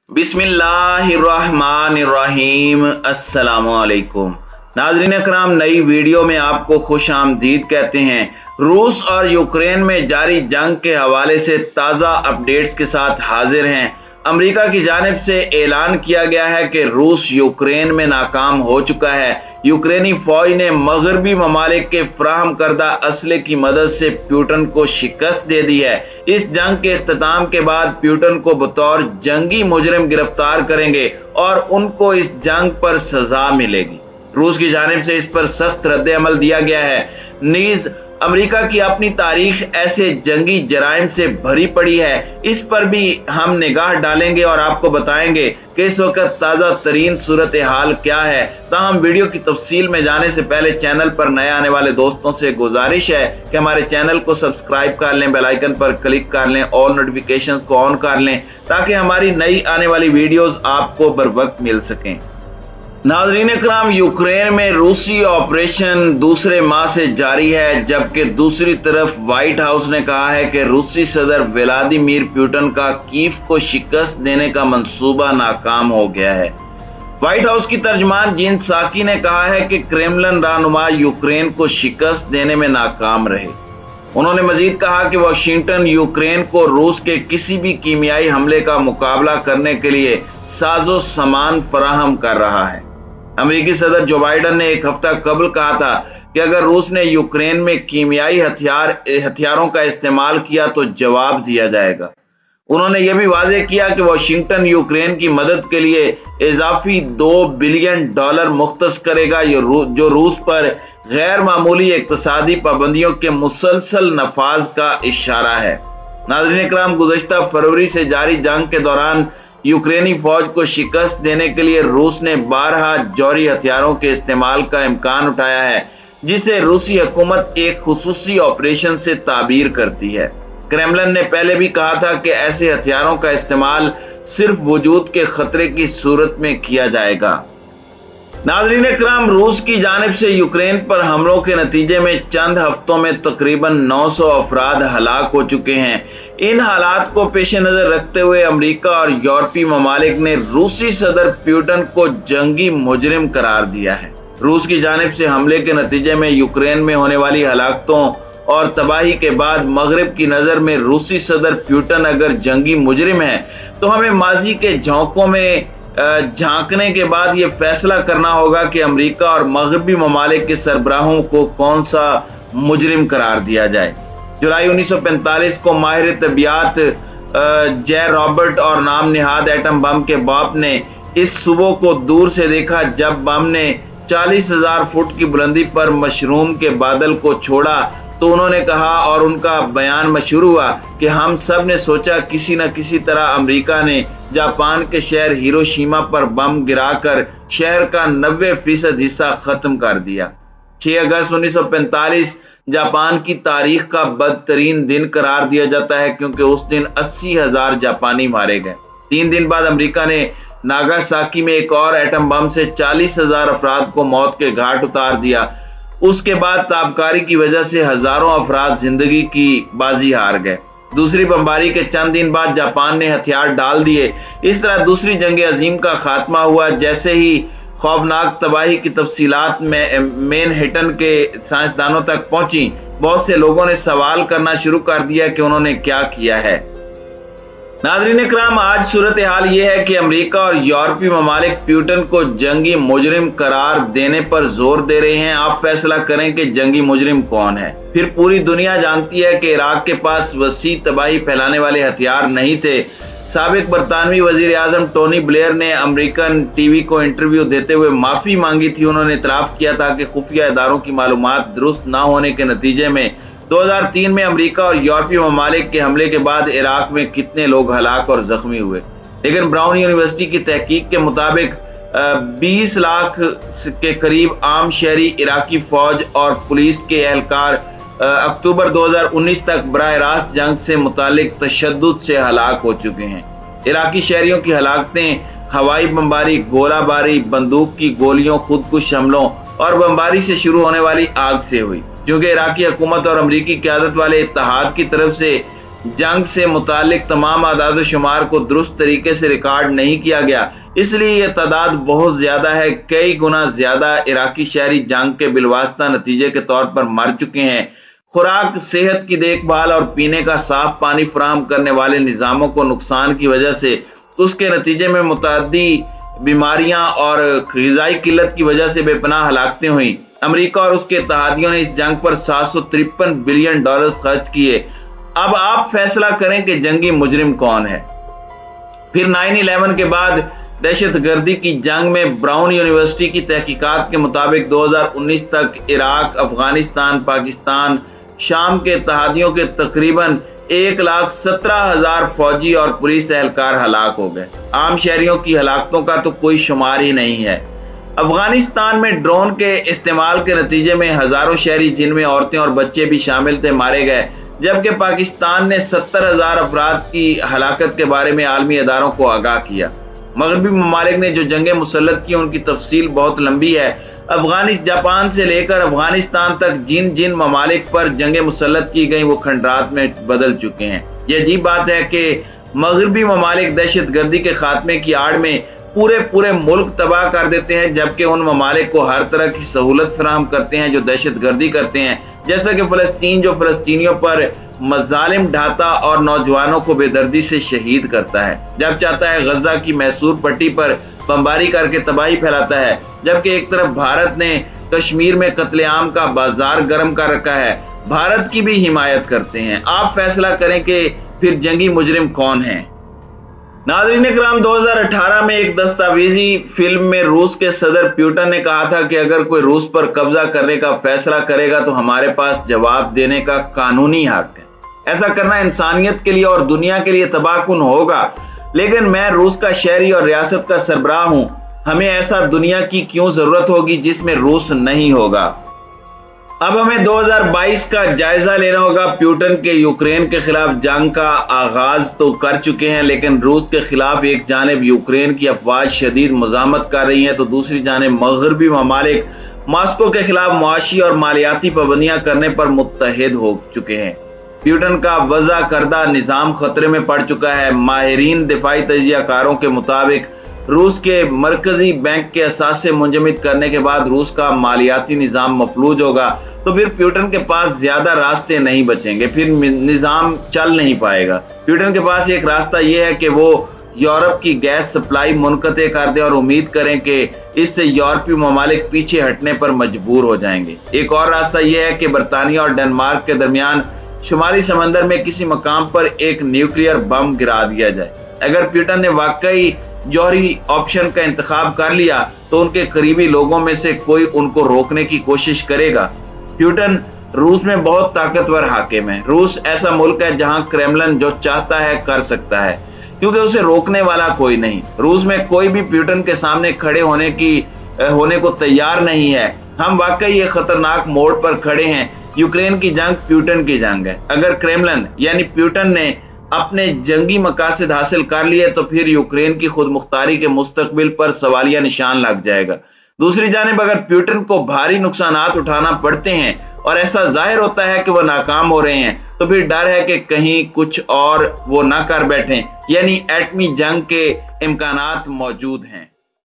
बिस्मिल्लाहिर्रहमानिर्रहीम। अस्सलामुअलैकुम नाज़रीन अकराम, नई वीडियो में आपको खुश आमदीद कहते हैं। रूस और यूक्रेन में जारी जंग के हवाले से ताज़ा अपडेट्स के साथ हाजिर हैं। अमेरिका की जानिब से ऐलान किया गया है कि रूस यूक्रेन में नाकाम हो चुका है। यूक्रेनी फौज ने मगरबी ममालिक के फ्राहम करदा असले की मदद से प्यूटन को शिकस्त दे दी है। इस जंग के इख्तिताम के बाद प्यूटन को बतौर जंगी मुजरिम गिरफ्तार करेंगे और उनको इस जंग पर सजा मिलेगी। रूस की जानिब से इस पर सख्त रद्द अमल दिया गया है। नीज अमेरिका की अपनी तारीख ऐसे जंगी जराइम से भरी पड़ी है, इस पर भी हम निगाह डालेंगे और आपको बताएंगे कि इस वक्त ताज़ा तरीन सूरत हाल क्या है। ताहम वीडियो की तफसील में जाने से पहले चैनल पर नए आने वाले दोस्तों से गुजारिश है कि हमारे चैनल को सब्सक्राइब कर लें, बेल आइकन पर क्लिक कर लें, ऑल नोटिफिकेशंस को ऑन कर लें ताकि हमारी नई आने वाली वीडियोस आपको बर वक्त मिल सकें। नाज़रीन इकराम, यूक्रेन में रूसी ऑपरेशन दूसरे माह से जारी है, जबकि दूसरी तरफ व्हाइट हाउस ने कहा है कि रूसी सदर व्लादिमीर पुतिन का कीव को शिकस्त देने का मंसूबा नाकाम हो गया है। व्हाइट हाउस की तर्जमान जेन साकी ने कहा है कि क्रेमलिन रहनुमा यूक्रेन को शिकस्त देने में नाकाम रहे। उन्होंने मजीद कहा कि वाशिंगटन यूक्रेन को रूस के किसी भी कीमियाई हमले का मुकाबला करने के लिए साजो सामान फराहम कर रहा है। अमेरिकी सदर जो बाइडन ने एक हफ्ता कबल कहा था कि अगर रूस ने यूक्रेन में कीमियाई हथियारों का इस्तेमाल किया तो जवाब दिया जाएगा। उन्होंने यह भी वाज़ेह किया कि वाशिंगटन यूक्रेन की मदद के लिए इजाफी $2 बिलियन मुख्तस करेगा, जो रूस पर गैर मामूली इक्तसादी पाबंदियों के मुसलसल नफाज का इशारा है। नाज़रीन इकराम, गुज़श्ता फरवरी से जारी जंग के दौरान यूक्रेनी फौज को शिकस्त देने के लिए रूस ने 12 जौहरी हथियारों के इस्तेमाल का इम्कान उठाया है, जिसे रूसी हुकूमत एक खुसूसी ऑपरेशन से ताबीर करती है। क्रेमलिन ने पहले भी कहा था कि ऐसे हथियारों का इस्तेमाल सिर्फ वजूद के खतरे की सूरत में किया जाएगा। नाज़रीन इकराम, रूस की जानिब से यूक्रेन पर हमलों के नतीजे में चंद हफ्तों में तकरीबन 900 अफराद हलाक हो चुके हैं। इन हालात को पेश नजर रखते हुए अमेरिका और यूरोपीय ममालिक ने रूसी सदर पुतिन को जंगी मुजरिम करार दिया है। रूस की जानिब से हमले के नतीजे में यूक्रेन में होने वाली हलाकतों और तबाही के बाद मगरिब की नजर में रूसी सदर पुतिन अगर जंगी मुजरिम है तो हमें माजी के झोंकों में झांकने के बाद ये फैसला करना होगा कि अमेरिका और मगरबी ममालिक के सरबराहों को कौन सा मुजरिम करार दिया जाए। जुलाई 1945 को माहिर तबियात जे रॉबर्ट और नाम निहाद एटम बम के बाप ने इस सुबह को दूर से देखा जब बम ने 40,000 फुट की बुलंदी पर मशरूम के बादल को छोड़ा। तो उन्होंने कहा और उनका बयान मशहूर हुआ कि हम सब ने सोचा किसी न किसी तरह अमेरिका ने जापान के शहर हिरोशिमा पर बम गिराकर शहर का 90% हिस्सा खत्म कर दिया। 6 अगस्त 1945 जापान की तारीख का बदतरीन दिन करार दिया जाता है, क्योंकि उस दिन 80,000 जापानी मारे गए। 3 दिन बाद अमेरिका ने नागासाकी में एक और एटम बम से 40,000 अफराद को मौत के घाट उतार दिया। उसके बाद ताबकारी की वजह से हजारों अफराद जिंदगी की बाजी हार गए। दूसरी बमबारी के चंद दिन बाद जापान ने हथियार डाल दिए। इस तरह दूसरी जंग अजीम का खात्मा हुआ। जैसे ही खौफनाक तबाही की तफसीलात में मैनहट्टन के साइंसदानों तक पहुंची, बहुत से लोगों ने सवाल करना शुरू कर दिया कि उन्होंने क्या किया है। नाज़रीन इकराम, आज सूरत हाल ये है कि अमेरिका और यूरोपीय ममालिक पुतिन को जंगी मुजरिम करार देने पर जोर दे रहे हैं। आप फैसला करें कि जंगी मुजरिम कौन है। फिर पूरी दुनिया जानती है कि इराक के पास वसी तबाही फैलाने वाले हथियार नहीं थे। साबिक बरतानवी वजीर आजम टोनी ब्लेयर ने अमेरिकन टीवी को इंटरव्यू देते हुए माफी मांगी थी। उन्होंने इतराफ किया था कि खुफिया इदारों की मालूमात दुरुस्त न होने के नतीजे में 2003 में अमेरिका और यूरोपीय ममालिक के हमले के बाद इराक में कितने लोग हलाक और जख्मी हुए। लेकिन ब्राउन यूनिवर्सिटी की तहकीक के मुताबिक 20 लाख के करीब आम शहरी इराकी फौज और पुलिस के एहलकार अक्टूबर 2019 तक बराह रास्त जंग से मुतालिक तशद्दुद से हलाक हो चुके हैं। इराकी शहरियों की हलाकतें हवाई बमबारी, गोलाबारी, बंदूक की गोलियों, खुदकुश हमलों और बमबारी से शुरू होने वाली आग से हुई। क्योंकि इराकी हुकूमत और अमरीकी क़यादत वाले इत्तेहाद की तरफ से जंग से मुतालिक तमाम आदाद शुमार को दुरुस्त तरीके से रिकॉर्ड नहीं किया गया, इसलिए यह तादाद बहुत ज्यादा है। कई गुना ज्यादा इराकी शहरी जंग के बिलवास्ता नतीजे के तौर पर मर चुके हैं। खुराक, सेहत की देखभाल और पीने का साफ पानी फराहम करने वाले निज़ामों को नुकसान की वजह से उसके नतीजे में मुतअद्दी बीमारियां और ग़िज़ाई किल्लत की वजह से बेपनाह हलाकतें हुई। अमेरिका और उसके इत्तेहादियों ने इस जंग पर 753 बिलियन डॉलर्स खर्च किए। अब आप फैसला करें कि जंगी मुजरिम कौन है। फिर 9/11 के बाद दहशतगर्दी की जंग में ब्राउन यूनिवर्सिटी की तहकीकात के मुताबिक 2019 तक इराक, अफगानिस्तान, पाकिस्तान, शाम के इत्तेहादियों के तकरीबन 1,17,000 फौजी और पुलिस एहलकार हलाक हो गए। आम शहरियों की हलाकतों का तो कोई शुमार ही नहीं है। अफगानिस्तान में ड्रोन के इस्तेमाल के नतीजे में हजारों शहरी, जिनमें औरतें और बच्चे भी शामिल थे, मारे गए, जबकि पाकिस्तान ने 70,000 अफराद की हलाकत के बारे में आलमी अदारों को आगाह किया। मगरबी ममालिक ने जो जंगें मुसल्लत की उनकी तफसील बहुत लंबी है। जापान से लेकर अफगानिस्तान तक जिन जिन ममालिक पर जंगें मुसल्लत की गई वो खंडरात में बदल चुके हैं। यह अजीब बात है कि मगरबी ममालिक दहशतगर्दी के खात्मे की आड़ में पूरे मुल्क तबाह कर देते हैं, जबकि उन ममालिक को हर तरह की सहूलत फराहम करते हैं जो दहशतगर्दी करते हैं, जैसा कि फ़लस्तीन जो फ़लस्तीनियों पर मज़ालिम ढाता और नौजवानों को बेदर्दी से शहीद करता है, जब चाहता है गजा की मैसूर पट्टी पर बमबारी करके तबाही फैलाता है, जबकि एक तरफ भारत ने कश्मीर में कत्लेआम का बाजार गर्म कर रखा है। भारत की भी हिमायत करते हैं। आप फैसला करें कि फिर जंगी मुजरिम कौन है। नाज़रीन किराम, 2018 में एक दस्तावेजी फिल्म में रूस के सदर पुतिन ने कहा था कि अगर कोई रूस पर कब्जा करने का फैसला करेगा तो हमारे पास जवाब देने का कानूनी हक है। ऐसा करना इंसानियत के लिए और दुनिया के लिए तबाहकुन होगा, लेकिन मैं रूस का शहरी और रियासत का सरबराह हूं। हमें ऐसा दुनिया की क्यों जरूरत होगी जिसमें रूस नहीं होगा। अब हमें 2022 का जायजा लेना होगा। पुतिन के यूक्रेन के खिलाफ जंग का आगाज तो कर चुके हैं, लेकिन रूस के खिलाफ एक जानिब यूक्रेन की अफवाज शदीद मुज़ामत कर रही है, तो दूसरी जानिब मगरबी ममालिक मॉस्को के खिलाफ मुआशी और मालियाती पाबंदियां करने पर मुत्तहिद हो चुके हैं। पुतिन का वज़ा करदा निज़ाम खतरे में पड़ चुका है। माहिरीन दिफाई तजियाकारों के मुताबिक रूस के मरकजी बैंक के असासे मुंजमद करने के बाद रूस का मालियाती निज़ाम मफलूज होगा, तो फिर पुतिन के पास ज्यादा रास्ते नहीं बचेंगे, फिर निज़ाम चल नहीं पाएगा। पुतिन के पास एक रास्ता यह है कि वो यूरोप की गैस सप्लाई मुनक़ते कर दे और उम्मीद करें कि इससे यूरोपीय ममालिक पीछे हटने पर मजबूर हो जाएंगे। एक और रास्ता यह है कि बरतानिया और डेनमार्क के दरमियान शुमाली समंदर में किसी मकाम पर एक न्यूक्लियर बम गिरा दिया जाए। अगर पुतिन ने वाकई जौहरी ऑप्शन का इंतखाब कर लिया तो उनके करीबी लोगों में से कोई उनको रोकने की कोशिश करेगा। पुतिन रूस में बहुत ताकतवर हाकिम है। रूस ऐसा मुल्क है जहां क्रेमलिन जो चाहता है कर सकता है, क्योंकि उसे रोकने वाला कोई नहीं। रूस में कोई भी पुतिन के सामने खड़े होने को तैयार नहीं है। हम वाकई ये खतरनाक मोड़ पर खड़े हैं। यूक्रेन की जंग पुतिन की जंग है। अगर क्रेमलिन यानी पुतिन ने अपने जंगी मकासद हासिल कर लिए तो फिर यूक्रेन की खुद मुख्तारी के मुस्तकबिल पर सवालिया निशान लग जाएगा। दूसरी जानिब अगर पुतिन को भारी नुकसानात उठाना पड़ते हैं और ऐसा जाहिर होता है कि वह नाकाम हो रहे हैं, तो फिर डर है कि कहीं कुछ और वो ना कर बैठें, यानी एटमी जंग के इम्कानात मौजूद हैं।